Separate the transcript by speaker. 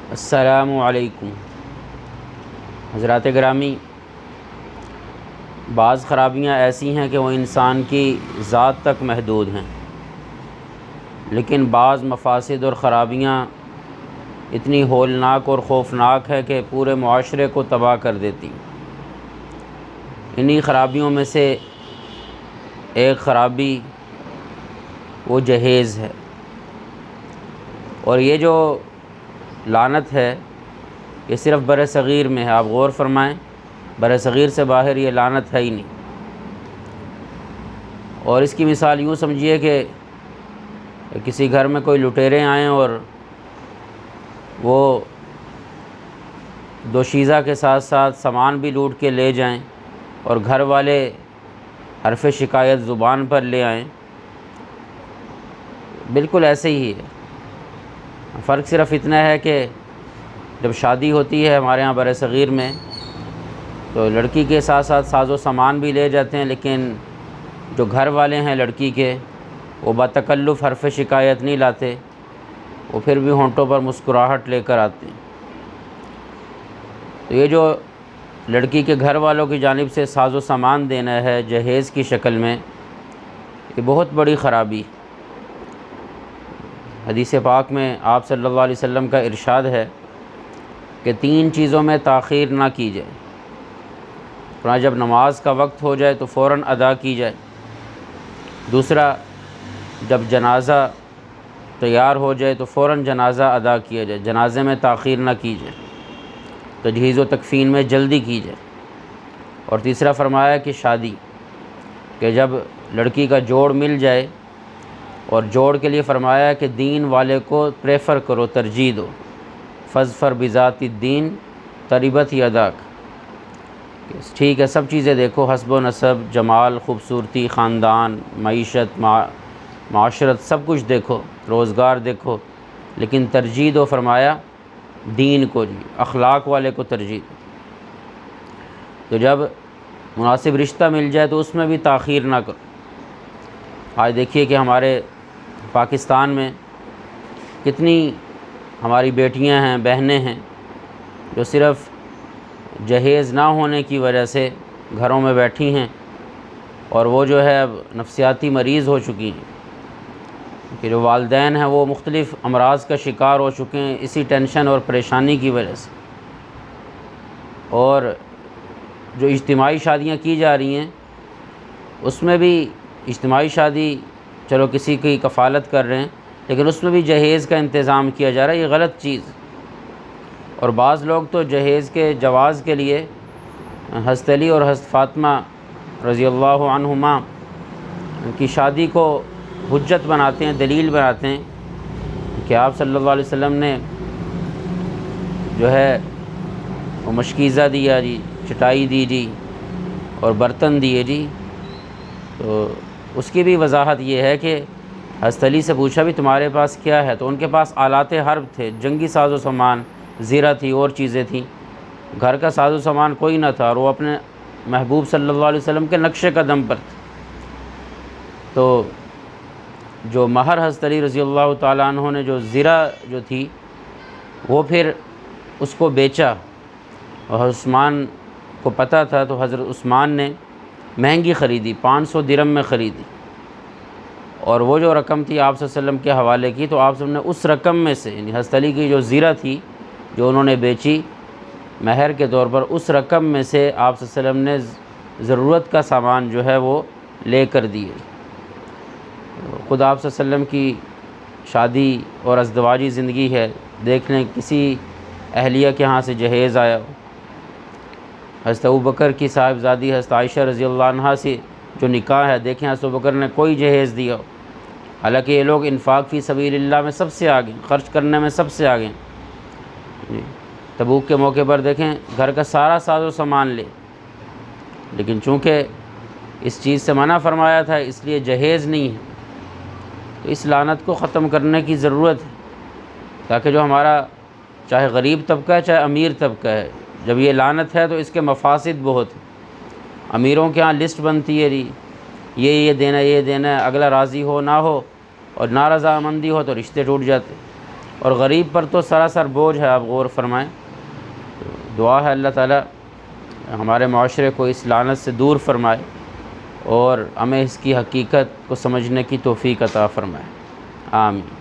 Speaker 1: अस्सलामु अलैकुम। हज़रात गिरामी, बाज़ ख़राबियाँ ऐसी हैं कि वो इंसान की ज़ात तक महदूद हैं, लेकिन बाज़ मफ़ासिद और ख़राबियाँ इतनी होलनाक और ख़ौफ़नाक है कि पूरे मुआशरे को तबाह कर देती। इन्हीं ख़राबियों में से एक ख़राबी वो जहेज़ है। और ये जो लानत है ये सिर्फ़ बर-ए-सग़ीर में है। आप गौर फरमाएँ, बर-ए-सग़ीर से बाहर ये लानत है ही नहीं। और इसकी मिसाल यूँ समझिए कि किसी घर में कोई लुटेरे आएँ और वो दोशीज़ा के साथ साथ सामान भी लूट के ले जाएं और घर वाले हरफ़ शिकायत ज़ुबान पर ले आएँ। बिल्कुल ऐसे ही है। फ़र्क सिर्फ़ इतना है कि जब शादी होती है हमारे यहाँ बर-ए-सग़ीर में, तो लड़की के साथ साथ साज़ो सामान भी ले जाते हैं, लेकिन जो घर वाले हैं लड़की के वो बतकल्लुफ़ हरफ़ शिकायत नहीं लाते, वो फिर भी होंठों पर मुस्कुराहट लेकर आते हैं। तो ये जो लड़की के घर वालों की जानिब से साज़ो सामान देना है जहेज़ की शक्ल में, ये बहुत बड़ी ख़राबी। हदीस पाक में आप सल्लल्लाहु अलैहि वसल्लम का इरशाद है कि 3 चीज़ों में ताख़ीर ना की जाए। तो जब नमाज का वक्त हो जाए तो फ़ौरन अदा की जाए। दूसरा, जब जनाज़ा तैयार हो जाए तो फ़ौरन जनाज़ा अदा किया जाए, जनाज़े में ताख़ीर ना की जाए, तजहीज़ व तकफ़ीन में जल्दी की जाए। और तीसरा फरमाया कि शादी कि जब लड़की का जोड़ मिल जाए, और जोड़ के लिए फ़रमाया कि दीन वाले को प्रेफर करो, तरजीह दो। फ़ज़फ़र बिज़ाति दीन तरिबत यदाक। ठीक है, सब चीज़ें देखो, हस्ब व नसब, जमाल, ख़ूबसूरती, ख़ानदान, मईशत, माशरत, सब कुछ देखो, रोज़गार देखो, लेकिन तरजीह दो फरमाया दीन को जी, अखलाक वाले को तरजीह दो। तो जब मुनासिब रिश्ता मिल जाए तो उसमें भी ताख़ीर ना करो। आज देखिए कि हमारे पाकिस्तान में कितनी हमारी बेटियां हैं, बहनें हैं, जो सिर्फ़ जहेज़ ना होने की वजह से घरों में बैठी हैं और वो जो है अब नफ्सियाती मरीज़ हो चुकी हैं, कि जो वालिदैन हैं वो मुख्तलिफ़ अमराज़ का शिकार हो चुके हैं इसी टेंशन और परेशानी की वजह से। और जो इज्तिमाई शादियाँ की जा रही हैं उसमें भी, इज्तिमाई शादी चलो किसी की कफ़ालत कर रहे हैं, लेकिन उसमें भी जहेज़ का इंतज़ाम किया जा रहा है। ये गलत चीज़। और बाज़ लोग तो जहेज़ के जवाज़ के लिए हज़रत अली और हज़रत फ़ातिमा रज़ियल्लाहु अन्हुमा की शादी को हुज्जत बनाते हैं, दलील बनाते हैं कि आप सल्लल्लाहु अलैहि वसल्लम ने जो है वो मशकीज़ा दिया जी, चटाई दी जी, और बर्तन दिए जी। तो उसकी भी वजाहत ये है कि हज़रत अली से पूछा भी तुम्हारे पास क्या है, तो उनके पास आलाते हर्ब थे, जंगी साजो सामान, ज़ीरा थी और चीज़ें थीं। घर का साजो सामान कोई ना था और वो अपने महबूब सल्लल्लाहु अलैहि वसल्लम के नक्शे कदम पर थे। तो जो महर हज़रत अली रज़ियल्लाहु ताला अन्हु ने जो ज़ीरा जो थी वो फिर उसको बेचा, और उस्मान को पता था, तो हज़रत उस्मान ने महंगी ख़रीदी, 500 दिरहम में ख़रीदी, और वो जो रकम थी आप सल्लल्लाहु अलैहि वसल्लम के हवाले की। तो आप सब ने उस रकम में से, यानी हज़रत अली की जो ज़ीरा थी जो उन्होंने बेची महर के तौर पर, उस रकम में से आप सल्लल्लाहु अलैहि वसल्लम ने ज़रूरत का सामान जो है वो ले कर दिए। ख़ुद आप सल्लल्लाहु अलैहि वसल्लम की शादी और अज़दवाजी ज़िंदगी है, देख लें किसी अहलिया के यहाँ से जहेज़ आया हो। हज़रत अबू बकर की साहिबज़ादी हज़रत आयशा रज़ियल्लाहु अन्हा से जो निकाह है, देखें हज़रत अबू बकर ने कोई जहेज़ दिया हो। हालांकि ये लोग इन्फ़ाक़ फ़ी सबीलिल्लाह में सबसे आगे, ख़र्च करने में सबसे आगे। तबूक के मौके पर देखें घर का सारा साजो सामान ले, लेकिन चूँकि इस चीज़ से मना फरमाया था इसलिए जहेज़ नहीं है। तो इस लानत को ख़त्म करने की ज़रूरत है, ताकि जो हमारा चाहे गरीब तबका है चाहे अमीर तबका है, जब ये लानत है तो इसके मफासिद बहुत हैं। अमीरों के यहाँ लिस्ट बनती है जी, ये देना, ये देना है, अगला राज़ी हो ना हो और नारज़ामंदी हो तो रिश्ते टूट जाते। और गरीब पर तो सरासर बोझ है, आप गौर फरमाएँ। दुआ है अल्लाह ताला हमारे माशरे को इस लानत से दूर फरमाए और हमें इसकी हकीकत को समझने की तौफ़ीक अता फ़रमाए। आमीन।